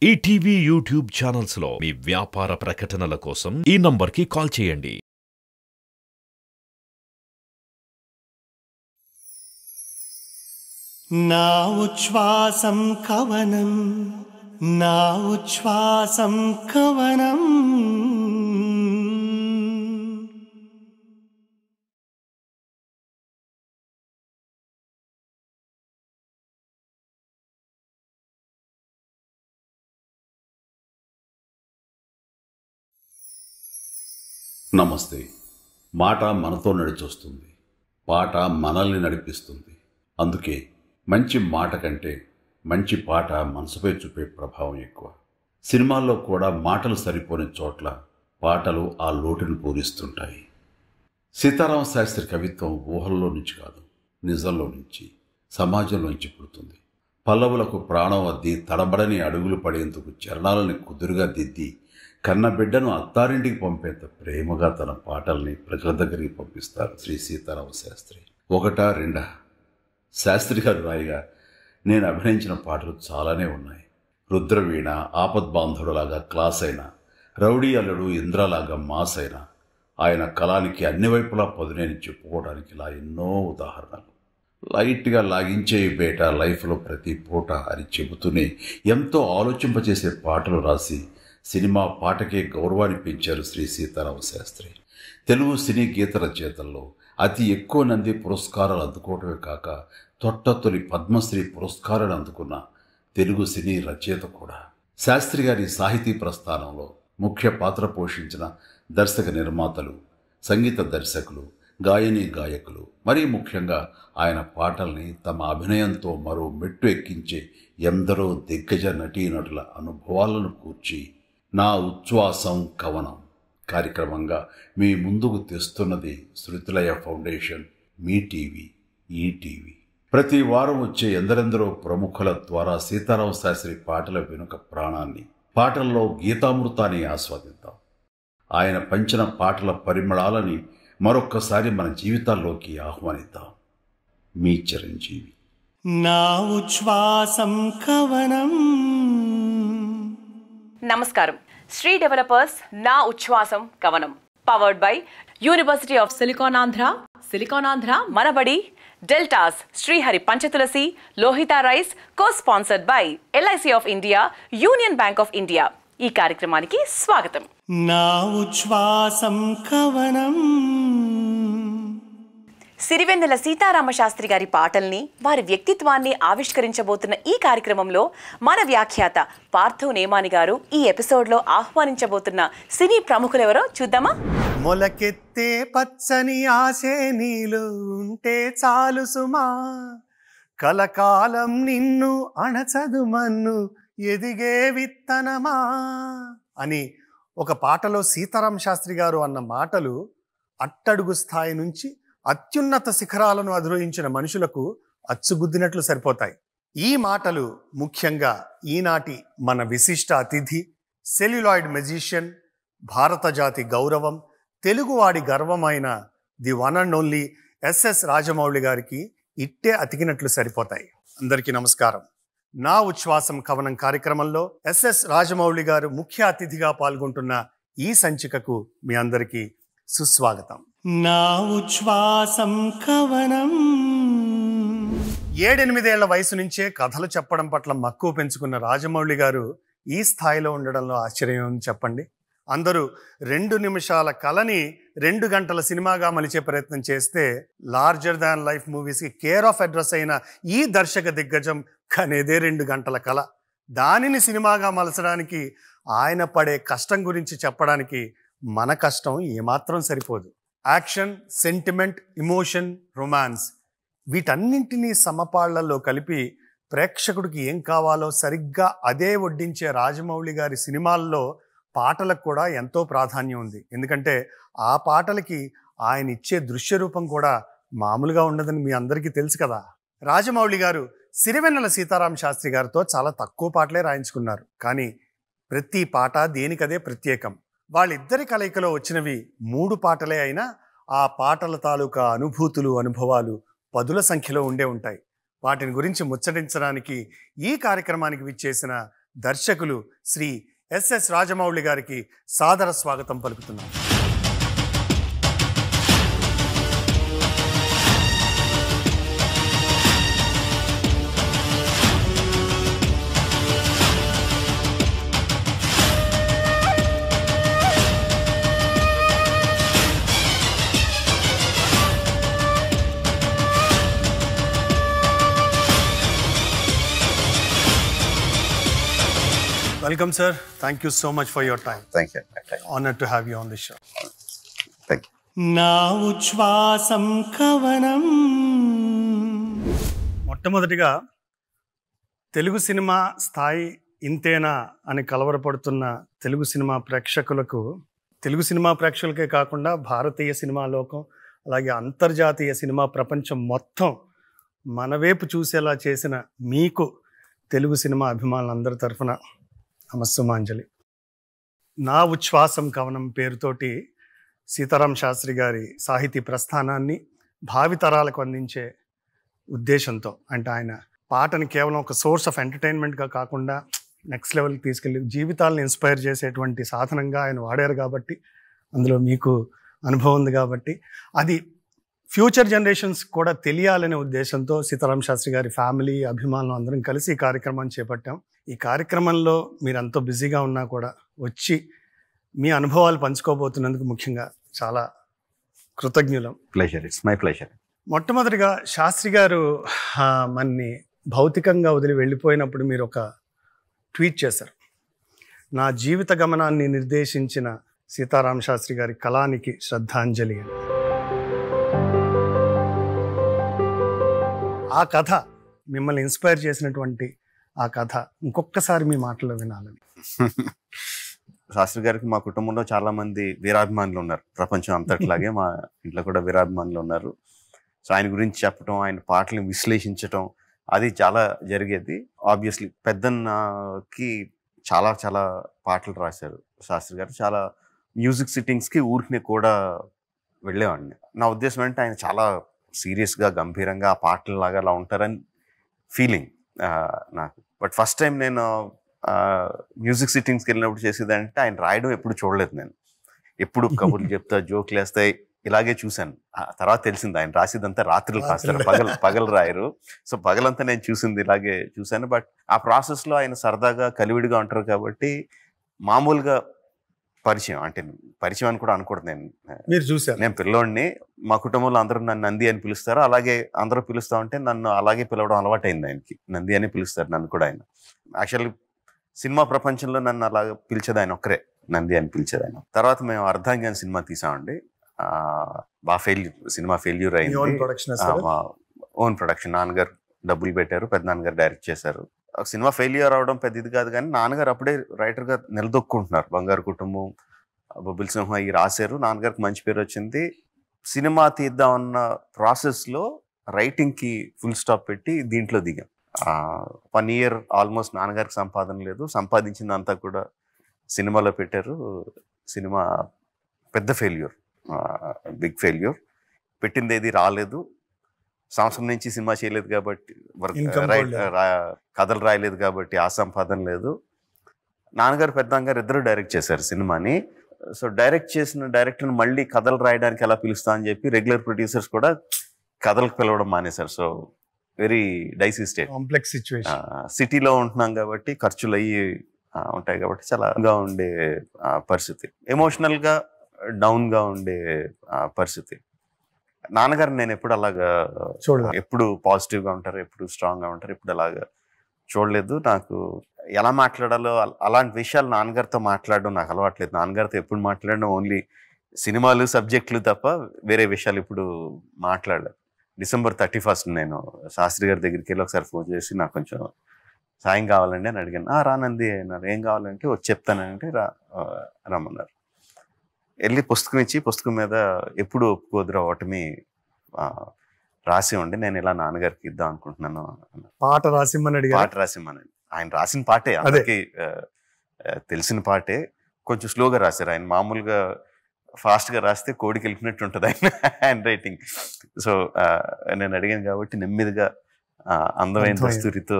ETV YouTube channels లో మీ వ్యాపార ప్రకటనల కోసం ఈ నంబర్కి కాల్ చేయండి. నా ఉచ్ఛ్వాసం కవనం, నా ఉచ్ఛ్వాసం కవనం. నమస్తే. మాట మనతో నడిచొస్తుంది, పాట మనల్ని నడిపిస్తుంది. అందుకే మంచి మాట కంటే మంచి పాట మనసుపై చూపే ప్రభావం ఎక్కువ. సినిమాల్లో కూడా మాటలు సరిపోని చోట్ల పాటలు ఆ లోటును పూరిస్తుంటాయి. సీతారామ శాస్త్రి కవిత్వం ఊహల్లో నుంచి కాదు, నిజంలో నుంచి, సమాజంలోంచి పుడుతుంది. పల్లవులకు ప్రాణం అద్ది తడబడని అడుగులు పడేందుకు చరణాలని కుదురుగా దిద్ది కన్నబిడ్డను అత్తారింటికి పంపేంత ప్రేమగా తన పాటల్ని ప్రజల దగ్గరికి పంపిస్తారు శ్రీ సీతారామ శాస్త్రి. ఒకటా రెండా? శాస్త్రి గారు రాయిగా నేను అభినయించిన పాటలు చాలానే ఉన్నాయి. రుద్రవీణ, ఆపద్బాంధవులాగా క్లాస్ అయినా, రౌడీ అల్లుడు ఇంద్రలాగా మాస్ అయినా, ఆయన కళానికి అన్ని వైపులా పదునేని చెప్పుకోవడానికి ఇలా ఎన్నో ఉదాహరణలు. లైట్గా లాగించే బేట లైఫ్లో ప్రతి పూట అని చెబుతూనే ఎంతో ఆలోచింపచేసే పాటలు రాసి సినిమా పాటకే గౌరవాన్ని పెంచారు శ్రీ సీతారామ శాస్త్రి. తెలుగు సినీ గీత రచయితల్లో అతి ఎక్కువ నంది పురస్కారాలు అందుకోవటమే కాక తొట్టతొలి పద్మశ్రీ పురస్కారాలు అందుకున్న తెలుగు సినీ రచయిత కూడా. శాస్త్రి గారి సాహితీ ప్రస్థానంలో ముఖ్య పాత్ర పోషించిన దర్శక నిర్మాతలు, సంగీత దర్శకులు, గాయని గాయకులు, మరీ ముఖ్యంగా ఆయన పాటల్ని తమ అభినయంతో మరో మెట్టు ఎక్కించే ఎందరో దిగ్గజ నటీనటుల అనుభవాలను కూర్చి నా ఉచ్ఛ్వాసం కవనం కార్యక్రమంగా మీ ముందుకు తెస్తున్నది శృతిలయ ఫౌండేషన్, మీ టీవీ, ఈటీవీ. ప్రతి వారం వచ్చే ఎందరెందరో ప్రముఖుల ద్వారా సీతారామ శాస్త్రి పాటల వెనుక ప్రాణాన్ని, పాటల్లో గీతామృతాన్ని ఆస్వాదిద్దాం. ఆయన పంచిన పాటల పరిమళాలని మరొక్కసారి మన జీవితాల్లోకి ఆహ్వానిద్దాం. మీ చిరంజీవి. నా ఉచ్ఛ్వాసం కవనం. నమస్కారం. శ్రీ డెవలపర్స్ నా ఉచ్ఛ్వాసం కవనం powered by university of silicon Andhra Manabadi deltas Srihari Panchatulasi Lohita rice co sponsored by LIC of India, union bank of India. ఈ కార్యక్రమానికి స్వాగతం. నా ఉచ్ఛ్వాసం కవనం. సిరివెన్నెల సీతారామ శాస్త్రి గారి పాటల్ని, వారి వ్యక్తిత్వాన్ని ఆవిష్కరించబోతున్న ఈ కార్యక్రమంలో మన వ్యాఖ్యాత పార్థు నేమాని గారు ఈ ఎపిసోడ్లో ఆహ్వానించబోతున్న సినీ ప్రముఖులెవరో చూద్దామా? మొలకెత్తే పచ్చని ఆశే నీలో ఉంటే చాలు సుమా, కలకాలం నిన్ను అణచదు మన్ను ఎదిగే విత్తనమా అని ఒక పాటలో సీతారామ శాస్త్రి గారు అన్న మాటలు అట్టడుగు స్థాయి నుంచి అత్యున్నత శిఖరాలను అధిరోహించిన మనుషులకు అచ్చుగుద్దినట్లు సరిపోతాయి. ఈ మాటలు ముఖ్యంగా ఈనాటి మన విశిష్ట అతిథి, సెల్యులాయిడ్ మెజిషియన్, భారత జాతి గౌరవం, తెలుగువాడి గర్వమైన the one and only SS Rajamouli గారికి ఇట్టే అతికినట్లు సరిపోతాయి. అందరికీ నమస్కారం. నా ఉచ్ఛ్వాసం కవనం కార్యక్రమంలో ఎస్ఎస్ రాజమౌళి గారు ముఖ్య అతిథిగా పాల్గొంటున్న ఈ సంచికకు మీ అందరికీ సుస్వాగతం. నా ఉచ్ఛ్వాసం కవనం. 7-8 వయసు నుంచే కథలు చెప్పడం పట్ల మక్కువ పెంచుకున్న రాజమౌళి గారు ఈ స్థాయిలో ఉండడంలో ఆశ్చర్యం చెప్పండి. అందరూ 2 నిమిషాల కళని 2 గంటల సినిమాగా మలిచే ప్రయత్నం చేస్తే లార్జర్ దాన్ లైఫ్ మూవీస్కి కేర్ ఆఫ్ అడ్రస్ అయిన ఈ దర్శక దిగ్గజం కనేదే 2 గంటల కళ. దానిని సినిమాగా మలచడానికి ఆయన పడే కష్టం గురించి చెప్పడానికి మన కష్టం ఏమాత్రం సరిపోదు. యాక్షన్, సెంటిమెంట్, ఇమోషన్, రొమాన్స్ వీటన్నింటినీ సమపాళ్లలో కలిపి ప్రేక్షకుడికి ఏం కావాలో సరిగ్గా అదే వడ్డించే రాజమౌళి గారి సినిమాల్లో పాటలకు కూడా ఎంతో ప్రాధాన్యం ఉంది. ఎందుకంటే ఆ పాటలకి ఆయన ఇచ్చే దృశ్య రూపం కూడా మామూలుగా ఉండదని మీ అందరికీ తెలుసు కదా. రాజమౌళి గారు సిరివెన్నెల సీతారామ శాస్త్రి గారితో చాలా తక్కువ పాటలే రాయించుకున్నారు. కానీ ప్రతి పాట దేనికదే ప్రత్యేకం. వాళ్ళిద్దరి కలయికలో వచ్చినవి 3 పాటలే అయినా ఆ పాటల తాలూకా అనుభూతులు, అనుభవాలు పదుల సంఖ్యలో ఉండే ఉంటాయి. వాటిని గురించి ముచ్చటించడానికి ఈ కార్యక్రమానికి విచ్చేసిన దర్శకులు శ్రీ ఎస్ఎస్ రాజమౌళి గారికి సాదర స్వాగతం పలుకుతున్నాం. Welcome, sir. Thank you so much for your time. Thank you. Honored to have you on the show. Thank you. నా ఉచ్ఛ్వాసం కవనం. మొట్టమొదటిగా తెలుగు సినిమా స్థాయి ఇంతేనా అని కలవరపడుతున్న తెలుగు సినిమా ప్రేక్షకులకు, తెలుగు సినిమా ప్రేక్షకులకే కాకుండా భారతీయ సినిమా లోకం అలాగే అంతర్జాతీయ సినిమా ప్రపంచం మొత్తం మన వైపు చూసేలా చేసిన మీకు తెలుగు సినిమా అభిమానులందరి తరఫున నమస్సుమాంజలి. నా ఉచ్ఛ్వాసం కవనం పేరుతోటి సీతారాం శాస్త్రి గారి సాహితీ ప్రస్థానాన్ని భావితరాలకు అందించే ఉద్దేశంతో, అంటే ఆయన పాటని కేవలం ఒక సోర్స్ ఆఫ్ ఎంటర్టైన్మెంట్గా కాకుండా నెక్స్ట్ లెవెల్కి తీసుకెళ్ళి జీవితాలను ఇన్స్పైర్ చేసేటువంటి సాధనంగా ఆయన వాడారు కాబట్టి, అందులో మీకు అనుభవం ఉంది కాబట్టి, అది ఫ్యూచర్ జనరేషన్స్ కూడా తెలియాలనే ఉద్దేశంతో సీతారాం శాస్త్రి గారి ఫ్యామిలీ అభిమానులు అందరం కలిసి ఈ కార్యక్రమాన్ని చేపట్టాం. ఈ కార్యక్రమంలో మీరు ఎంతో బిజీగా ఉన్నా కూడా వచ్చి మీ అనుభవాలు పంచుకోబోతున్నందుకు ముఖ్యంగా చాలా కృతజ్ఞులం. Pleasure, it's my pleasure. మొట్టమొదటిగా శాస్త్రి గారు మన్ని భౌతికంగా వదిలి వెళ్ళిపోయినప్పుడు మీరు ఒక ట్వీట్ చేశారు. నా జీవిత గమనాన్ని నిర్దేశించిన సీతారాం శాస్త్రి గారి కళానికి శ్రద్ధాంజలి అని. ఆ కథ, మిమ్మల్ని ఇన్స్పైర్ చేసినటువంటి ఆ కథ ఇంకొకసారి మీ మాటల్లో వినాలని. శాస్త్రి గారికి మా కుటుంబంలో చాలా మంది వీరాభిమానులు ఉన్నారు. ప్రపంచం అంతట్లాగే మా ఇంట్లో కూడా వీరాభిమానులు ఉన్నారు. సో ఆయన గురించి చెప్పడం, ఆయన పాటలను విశ్లేషించడం అది చాలా జరిగేది. ఆబ్వియస్లీ పెద్దన్నకి చాలా చాలా పాటలు రాశారు శాస్త్రి గారు. చాలా మ్యూజిక్ సిట్టింగ్స్కి ఊరికి కూడా వెళ్ళేవాడిని. నా ఉద్దేశం అంటే ఆయన చాలా సీరియస్గా గంభీరంగా ఆ పాటలలాగా అలా ఉంటారని ఫీలింగ్ నాకు. బట్ ఫస్ట్ టైం నేను మ్యూజిక్ సిట్టింగ్స్కి వెళ్ళినప్పుడు చేసేదంటే ఆయన రాయడం ఎప్పుడు చూడలేదు. నేను ఎప్పుడు కబుర్లు చెప్తా, జోకులు వేస్తాయి, ఇలాగే చూశాను. తర్వాత తెలిసింది ఆయన రాసేదంతా రాత్రులు రాస్తారు, పగలు రాయరు. సో పగలంతా నేను చూసింది ఇలాగే చూశాను. బట్ ఆ ప్రాసెస్లో ఆయన సరదాగా కలివిడిగా ఉంటారు కాబట్టి మామూలుగా పరిచయం, అంటే పరిచయం అని కూడా అనకూడదు. మీరు చూసారు, నేను పిల్లోడిని, మా కుటుంబంలో అందరూ నన్ను నంది అని పిలుస్తారు. అలాగే అందరూ పిలుస్తా ఉంటే నన్ను అలాగే పిలవడం అలవాటైంది ఆయనకి. నంది అని పిలుస్తారు నన్ను కూడా ఆయన. యాక్చువల్లీ సినిమా ప్రపంచంలో నన్ను అలాగే పిలిచేది ఆయన ఒక్కరే, నంది అని పిలిచేది ఆయన. తర్వాత మేము అర్ధాంగి అని సినిమా తీసామండి. బాగా సినిమా ఫెయిల్యూర్ అయింది. మా ఓన్ ప్రొడక్షన్, నాన్నగారు డబ్బులు పెట్టారు, పెద్ద నాన్నగారు డైరెక్ట్ చేశారు. సినిమా ఫెయిల్యూర్ అవడం పెద్ద ఇది కాదు, కానీ నాన్నగారు అప్పుడే రైటర్గా నిలదొక్కుంటున్నారు. బంగారు కుటుంబం, బొబ్బిలి సింహ ఇవి రాశారు. నాన్నగారికి మంచి పేరు వచ్చింది. సినిమా తీద్దామన్న ప్రాసెస్లో రైటింగ్కి ఫుల్ స్టాప్ పెట్టి దీంట్లో దిగాం. 1 year ఆల్మోస్ట్ నాన్నగారికి సంపాదన లేదు, సంపాదించిందంతా కూడా సినిమాలో పెట్టారు. సినిమా పెద్ద ఫెయిల్యూర్, బిగ్ ఫెయిల్యూర్. పెట్టింది ఏది రాలేదు. సంవత్సరం నుంచి సినిమా చేయలేదు కాబట్టి, కథలు రాయలేదు కాబట్టి ఆ సంపాదన లేదు. నాన్నగారు పెద్దగారు ఇద్దరు డైరెక్ట్ చేశారు సినిమాని. సో డైరెక్ట్ చేసిన డైరెక్టర్ని మళ్ళీ కథలు రాయడానికి ఎలా పిలుస్తా అని చెప్పి రెగ్యులర్ ప్రొడ్యూసర్స్ కూడా కథలకు పిలవడం మానేశారు. So very dicey state, complex situation. సిటీలో ఉంటున్నాం కాబట్టి ఖర్చులు అయ్యి ఉంటాయి కాబట్టి చాలాగా ఉండే పరిస్థితి, ఎమోషనల్గా డౌన్గా ఉండే పరిస్థితి. నాన్నగారు నేను ఎప్పుడు అలాగా చూడలేదు. ఎప్పుడు పాజిటివ్గా ఉంటారు, ఎప్పుడు స్ట్రాంగ్గా ఉంటారు, ఎప్పుడు అలాగా చూడలేదు. నాకు ఎలా మాట్లాడాలో అలాంటి విషయాలు నాన్నగారితో మాట్లాడడం నాకు అలవాట్లేదు. నాన్నగారితో ఎప్పుడు మాట్లాడడం ఓన్లీ సినిమాలు, సబ్జెక్టులు తప్ప వేరే విషయాలు ఇప్పుడు మాట్లాడలేదు. December 31st నేను శాస్త్రి గారి దగ్గరికి వెళ్ళి ఒకసారి ఫోన్ చేసి నాకు కొంచెం సాయం కావాలండి అని అడిగాను. రానంది అన్నారు. ఏం కావాలంటే వచ్చి చెప్తానంటే రమ్మన్నారు. వెళ్ళి పుస్తకం ఇచ్చి, పుస్తకం మీద ఎప్పుడు ఒప్పుకోదురా ఓటమి రాసి ఉండి నేను ఇలా నాన్నగారికి ఇద్దాం అనుకుంటున్నాను. పాట రాసిమ్మని అడిగారు. పాట రాసిమ్మని. ఆయన రాసిన పాటే, అందరికీ తెలిసిన పాటే. కొంచెం స్లోగా రాశారు ఆయన. మామూలుగా ఫాస్ట్గా రాస్తే కోడికి వెళ్ళినట్టు ఉంటుంది ఆయన హ్యాండ్ రైటింగ్. సో నేను అడిగాను కాబట్టి నెమ్మదిగా అందమైన దస్తూరితో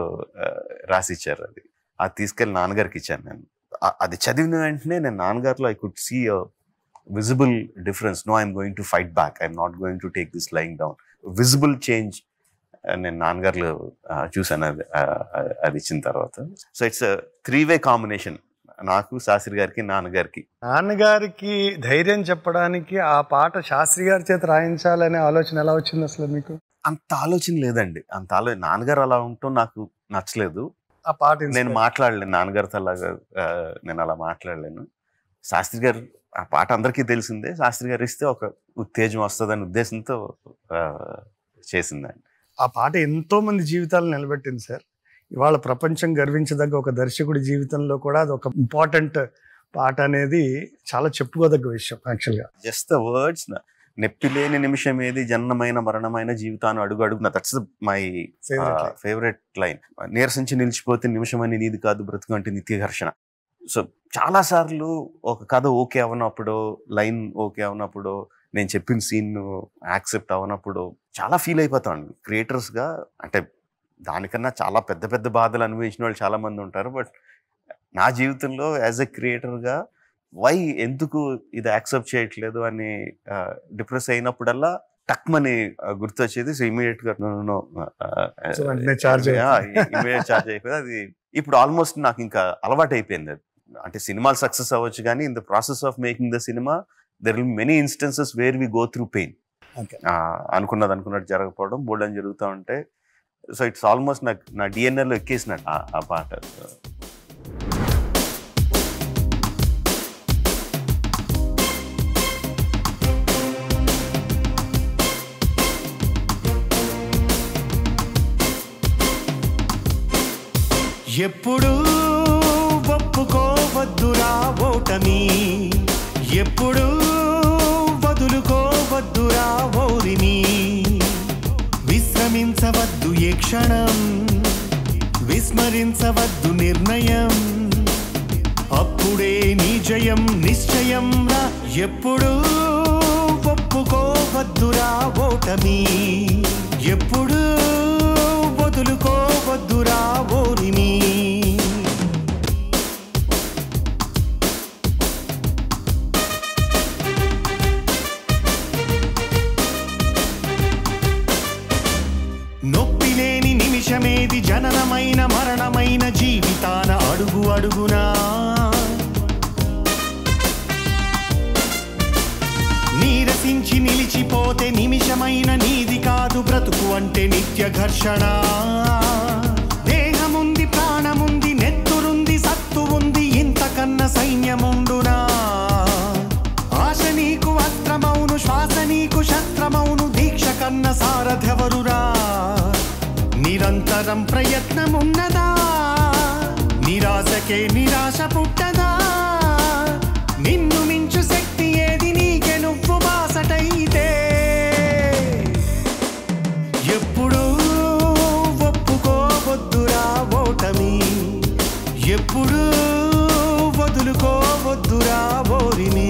రాసిచ్చారు. అది అది తీసుకెళ్ళి నాన్నగారికి ఇచ్చాను నేను. అది చదివిన వెంటనే నేను నాన్నగారిలో I could see a visible difference. No I'm going to fight back, I'm not going to take this lying down. Visible change నేను నాన్నగారులో చూసాను అది ఇచ్చిన తర్వాత. సో ఇట్స్ 3-way కాంబినేషన్, నాకు, శాస్త్రి గారికి, నాన్నగారికి. నాన్నగారికి ధైర్యం చెప్పడానికి ఆ పాట శాస్త్రి గారి చేత రాయించాలనే ఆలోచన ఎలా వచ్చింది అసలు మీకు? అంత ఆలోచన లేదండి, నాన్నగారు అలా ఉంటూ నాకు నచ్చలేదు. ఆ పాట నేను మాట్లాడలేను నాన్నగారితో అలాగా, నేను అలా మాట్లాడలేను. శాస్త్రి గారు ఆ పాట అందరికీ తెలిసిందే, శాస్త్రి గారు ఇస్తే ఒక ఉత్తేజం వస్తుందనే ఉద్దేశంతో చేసిందండి. ఆ పాట ఎంతో మంది జీవితాలు నిలబెట్టింది సార్. ఇవాళ ప్రపంచం గర్వించదగ్గ ఒక దర్శకుడి జీవితంలో కూడా అది ఒక ఇంపార్టెంట్ పాట అనేది చాలా చెప్పుకోదగ్గ విషయం యాక్చువల్గా. జస్ట్ ద వర్డ్స్, నెప్పి లేని నిమిషం ఏది, జన్మమైన మరణమైన జీవితాన్ని అడుగు అడుగున, దట్స్ మై ఫేవరెట్ లైన్. నీరసించి నిలిచిపోతే నిమిషమని నీది కాదు బ్రతుకు అంటే నిత్య ఘర్షణ. సో చాలా సార్లు ఒక కథ ఓకే అవనప్పుడు, లైన్ ఓకే అవనప్పుడు, నేను చెప్పిన సీన్ యాక్సెప్ట్ అవనప్పుడు చాలా ఫీల్ అయిపోతాను క్రియేటర్స్గా. అంటే దానికన్నా చాలా పెద్ద పెద్ద బాధలు అనుభవించిన వాళ్ళు చాలా మంది ఉంటారు. బట్ నా జీవితంలో యాజ్ ఎ క్రియేటర్గా ఎందుకు ఇది యాక్సెప్ట్ చేయట్లేదు అని డిప్రెస్ అయినప్పుడల్లా టక్మని గుర్తొచ్చేది. సో ఇమీడియట్ గా ఇమీడియట్ చార్జ్ అయిపోయింది. అది ఇప్పుడు ఆల్మోస్ట్ నాకు ఇంకా అలవాటు అయిపోయింది. అది అంటే సినిమాలు సక్సెస్ అవ్వచ్చు, కానీ in the process of making the cinema there will many instances where we go through pain. అనుకున్నట్టు జరగకపోవడం బోల్డ్ అని జరుగుతూ ఉంటాయి. సో ఇట్స్ ఆల్మోస్ట్ నా డిఎన్ఏలో ఎక్కేసినట్టు ఆ పాట. ఎప్పుడు ఒప్పుకోవద్దురా ఓటమి, ఎప్పుడు వదులుకోవద్దురా ఓరిని, విశ్రమించవద్దు ఏ క్షణం, విస్మరించవద్దు నిర్ణయం, అప్పుడే నీ జయం నిశ్చయం రా. ఎప్పుడు ఒప్పుకోవద్దురా ఓటమి, ఎప్పుడు వదులుకోవద్దురా ఓరిని. నొప్పి లేని నిమిషమేది, జననమైన మరణమైన జీవితాన అడుగు అడుగునా, నీరసించి నిలిచిపోతే నిమిషమైన నీది కాదు బ్రతుకు అంటే నిత్య ఘర్షణ. దేహముంది, ప్రాణముంది, నెత్తురుంది, సత్తు ఉంది, ఇంతకన్నా సైన్యముండునా. ఆశ నీకు అస్త్రమౌను, శ్వాస నీకు శస్త్రమౌను, దీక్ష కన్న సారథెవరురా. నిరంతరం ప్రయత్నమున్నదా, నిరాశకే నిరాశ పుట్టదా, నిన్ను మించు శక్తి ఏది నీకే నువ్వు బాసటైతే. ఎప్పుడు ఒప్పుకోవద్దురా ఓటమి, ఎప్పుడు వదులుకోవద్దురా ఓరిని.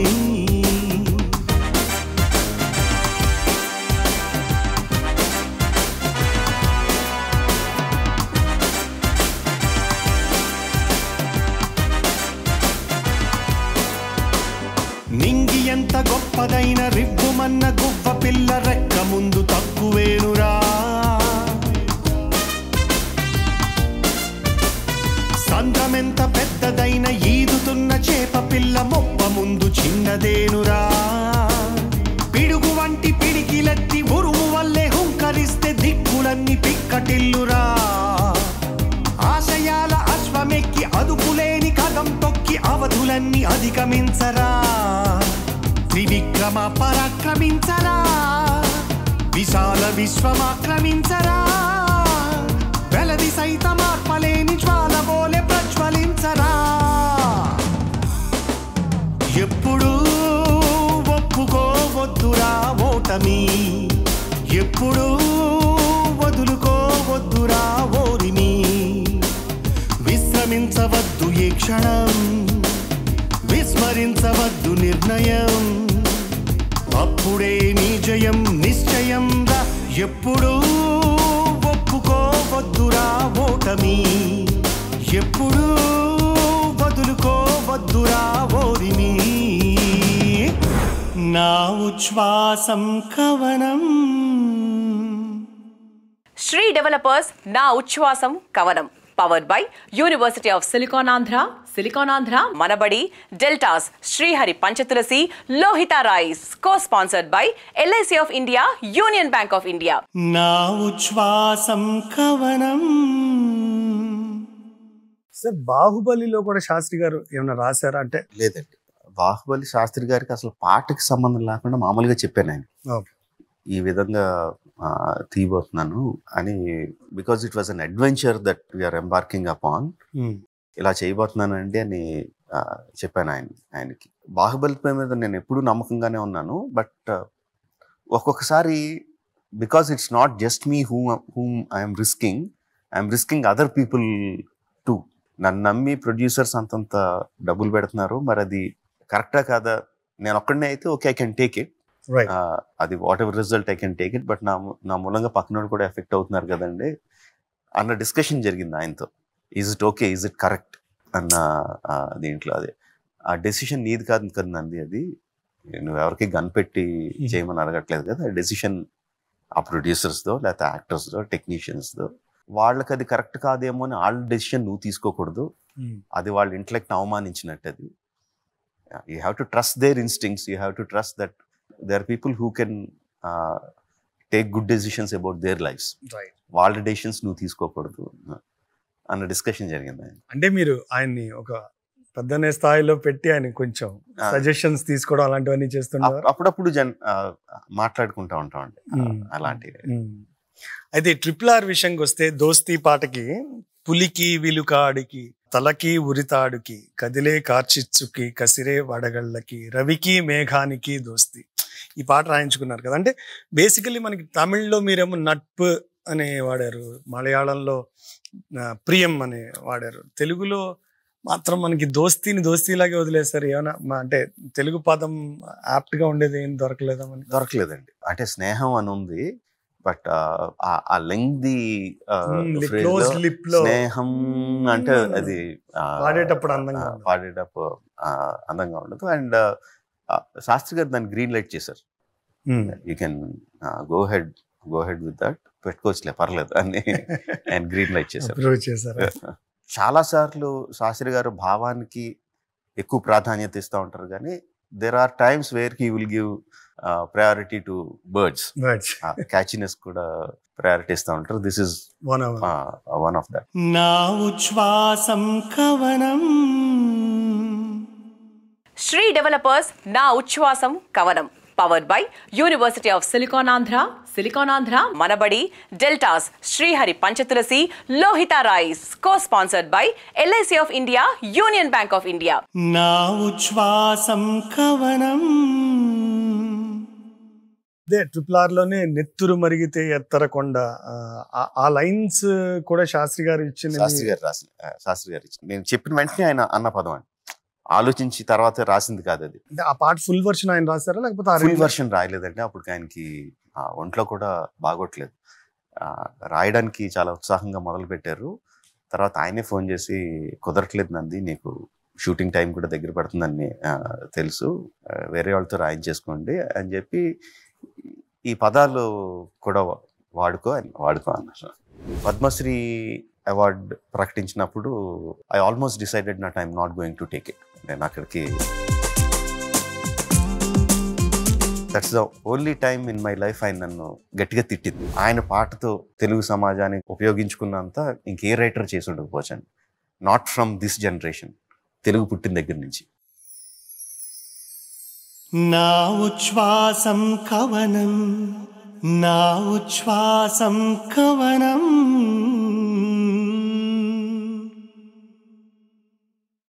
నింగి ఎంత గొప్పదైన రివ్వుమన్న గువ్వ పిల్ల రెక్క ముందు తక్కువేనురా. సంద్రమెంత పెద్దదైన ఈదుతున్న చేప పిల్ల మొప్ప ముందు చిన్నదేనురా. పిడుగు వంటి పిడికిలెత్తి ఉరుము వల్లే హుంకరిస్తే దిక్కులన్నీ పిక్కటిల్లురా. ఆశయాల అశ్వమెక్కి అదుపులేని కదం తొక్కి అవధులన్నీ అధిగమించరా. త్రివిక్రమ పరాక్రమించరా, విశాల విశ్వమాక్రమించరా, వెలది సైతమార్పలేని జ్వాలబోలే ప్రజ్వలించరా. ఎప్పుడు ఒప్పుకోవద్దురా ఓటమి, ఎప్పుడు వదులుకోవద్దురా ఓరిని, విశ్రమించవద్దు ఏ క్షణం, విస్మరించవద్దు నిర్ణయం, అప్పుడే నీ జయం నిశ్చయం రా. ఎప్పుడు ఒప్పుకోవద్దురా ఓటమి, ఎప్పుడు వదులుకోవద్దురా ఓరిని నా ఉచ్ఛ్వాసం కవనం. శ్రీ డెవలపర్స్ నా ఉచ్ఛ్వాసం కవనం. Powered by university of SiliconAndhra Manabadi deltas Srihari Panchatulasi Lohitha rice. Co sponsored by LIC of India, union bank of India. నా ఉచ్ఛ్వాసం కవనం. సార్ బాహుబలిలో కూడా శాస్త్రి గారు ఏమైనా రాశారా? అంటే లేదండి, బాహుబలి శాస్త్రి గారికి అసలు పాటకి సంబంధం లేకుండా మామూలుగా చెప్పాను ఆయన ఈ విధంగా తీయబోతున్నాను అని. Because it was an adventure that we are embarking upon. ఇలా చేయబోతున్నానండి అని చెప్పాను ఆయనకి. బాహుబలి మీద నేను ఎప్పుడూ నమ్మకంగానే ఉన్నాను. బట్ ఒక్కొక్కసారి because it's not just me whom I'm risking other people to. నన్ను నమ్మి ప్రొడ్యూసర్స్ అంతంత డబ్బులు పెడుతున్నారు, మరి అది కరెక్టా కాదా? నేను ఒక్కడనే అయితే okay, I can take it, అది whatever result I can take it. But నా మూలంగా పక్కన కూడా ఎఫెక్ట్ అవుతున్నారు కదండి అన్న డిస్కషన్ జరిగింది ఆయనతో. Is it okay, is it correct అన్న దీంట్లో. అదే ఆ డెసిషన్ నీది కాదు కదండి, అది నువ్వు ఎవరికి గన్ పెట్టి చేయమని అడగట్లేదు కదా. డెసిషన్ ఆ ప్రొడ్యూసర్స్దో లేకపోతే యాక్టర్స్దో టెక్నీషియన్స్దో. వాళ్ళకి అది కరెక్ట్ కాదేమో అని వాళ్ళ డెసిషన్ నువ్వు తీసుకోకూడదు. అది వాళ్ళ ఇంటలెక్ట్ అవమానించినట్టు. అది you have to trust their instincts. You have to trust that there are people who can take good decisions about their lives. వాళ్ళ డెసిషన్స్ నువ్వు తీసుకోకూడదు అన్న డిస్కషన్ జరిగింది. అంటే మీరు ఆయన్ని ఒక పెద్దనే స్థాయిలో పెట్టి ఆయన కొంచెం సజెషన్స్ తీసుకోవడం అలాంటివన్నీ చేస్తున్నారు. అప్పుడప్పుడు మాట్లాడుకుంటా ఉంటామండి అలాంటివి. అయితే RRR విషయంకి వస్తే, దోస్తీ పాటకి పులికి విలుకాడికి తలకి ఉరితాడుకి కదిలే కార్చిచ్చుకి కసిరే వడగళ్ళకి రవికి మేఘానికి దోస్తి, ఈ పాట రాయించుకున్నారు కదా. అంటే బేసికలీ మనకి తమిళ్లో మీరేమో నట్పు అనే వాడారు, మలయాళంలో ప్రియం అనే వాడారు, తెలుగులో మాత్రం మనకి దోస్తీని దోస్తీలాగే వదిలేస్తారు. ఏమన్నా అంటే తెలుగు పదం యాప్ట్ గా ఉండేది ఏం దొరకలేదండి. అంటే స్నేహం అని ఉంది, బట్ ఆ లెంగ్ది స్నేహం అంటే అది పాడేటప్పుడు అందంగా ఉండదు. అండ్ శాస్త్రి గారు దాన్ని గ్రీన్ లైట్ చేశారు. You can go ahead with that, పెట్టుకోవచ్చులే పర్లేదు అని ఆయన గ్రీన్ లైట్ చేశారు. చాలా సార్లు శాస్త్రి గారు భావానికి ఎక్కువ ప్రాధాన్యత ఇస్తూ ఉంటారు, కానీ there are times where he will give priority to birds. Catchiness కూడా ప్రయారిటీ ఇస్తూ ఉంటారు. This is one of that. నా ఉచ్ఛ్వాసం కవనం. శ్రీ డెవలపర్స్ నా ఉచ్ఛ్వాసం కవనం. Powered by university of SiliconAndhra Manabadi deltas Srihari Panchatulasi Lohitha rice. Co sponsored by LIC of India, union bank of India. నా ఉచ్ఛ్వాసం కవనం. అదే RRR లోనే నెత్తురు మరిగితే ఎత్తరకొండ, ఆ లైన్స్ కూడా శాస్త్రి గారు ఇచ్చిన. శాస్త్రి గారు ఇచ్చిన నేను చెప్పిన వెంటనే ఆయన అన్న పదం అండి, ఆలోచించి తర్వాత రాసింది కాదు అది. అంటే ఆ పాట ఫుల్ వర్షన్ ఆయన రాశారా లేకపోతే ఫుల్ వర్షన్ రాయలేదండి. అప్పుడు ఆయనకి ఒంట్లో కూడా బాగోట్లేదు. రాయడానికి చాలా ఉత్సాహంగా మొదలు పెట్టారు. తర్వాత ఆయనే ఫోన్ చేసి, కుదరట్లేదు నంది, నీకు షూటింగ్ టైం కూడా దగ్గర పడుతుందని తెలుసు, వేరే వాళ్ళతో రాయించేసుకోండి అని చెప్పి ఈ పదాలు కూడా వాడుకో అన్నారు. పద్మశ్రీ అవార్డ్ ప్రకటించినప్పుడు I almost decided not I'm not going to take it. నేను అక్కడికి that's the only time in my life ఆయన నన్ను గట్టిగా తిట్టింది. ఆయన పాటతో తెలుగు సమాజానికి ఉపయోగించుకున్నంత ఇంకే రైటర్ చేసి ఉండకపోవచ్చండి. Not from this generation, Telugu పుట్టిన దగ్గర నుంచి. నా ఉచ్ఛ్వాసం కవనం, నా ఉచ్ఛ్వాసం కవనం.